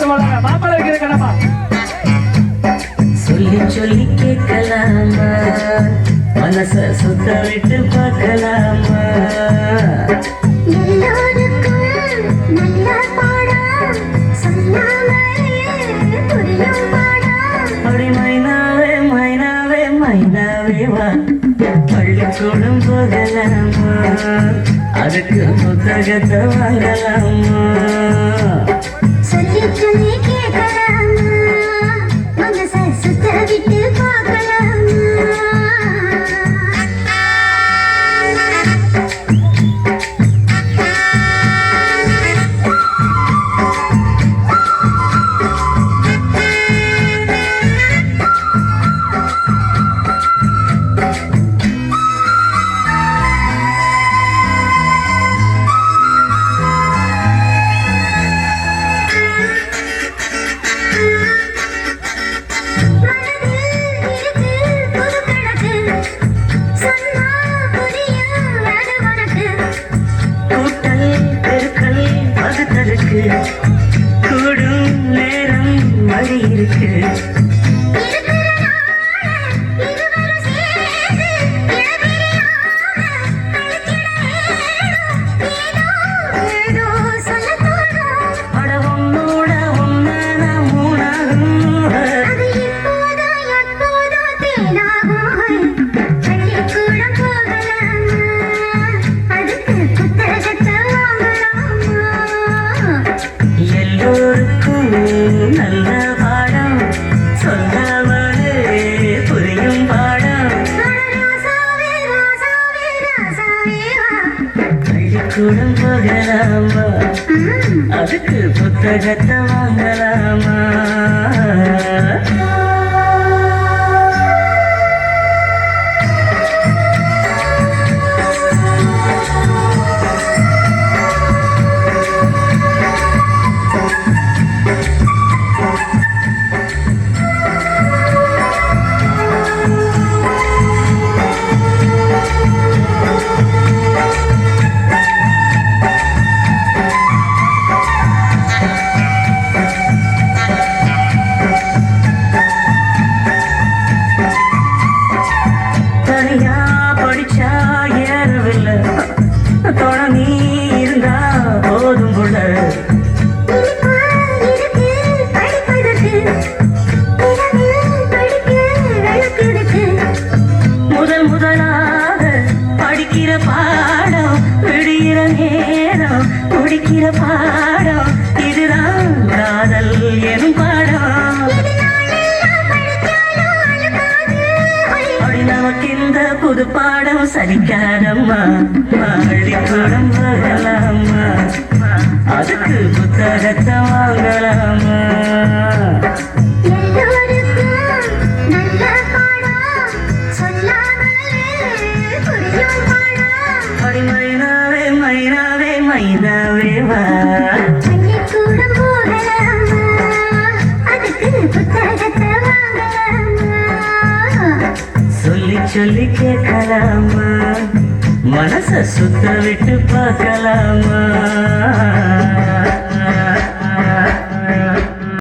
மாப்பிள்ளை வைக்கிற கடமா சொல்லி சொல்லி கேட்கலாமா மனச சுத்த விட்டு பார்க்கலாமா அப்படி மைனாவே மைனாவே மைனாவே வா பள்ளிக்கூடம் போகலாமா அதுக்கு புத்தகத்தை வாங்கலாமா சொல்லி சொல்லி கேட்கலாமா மனச சுத்த விட்டு பார்க்கலாமா கூடும் நேரம் வழி இருக்கு நல்ல பாடம் சொல்லாமலே புரியும் பாடம் பள்ளிக்கூடம் போகலாமா அதுக்கு புத்தகத்தை வாங்கலாமா படிச்சா ஏறவில்லை தொடங்கி இருந்தா போதும் போல முதலாக படிக்கிற பாடம் விடுகிற நேரம் முடிக்கிற பாடம் இதுதான் காதல் எனும் பாடம் நமக்கு இந்த புது பாடம் சலிக்காதம்மா பள்ளிக்கூடம் போகலாமா அதுக்கு புத்தகத்தை வாங்கலாமா மைனாவே மைனாவே மைனாவே வா பள்ளிக்கூடம் போகலாமா அதுக்கு புத்தகத்தை வாங்கலாமா சொல்லி சொல்லி கேட்கலாமா மனச சுத்த விட்டு பார்க்கலாமா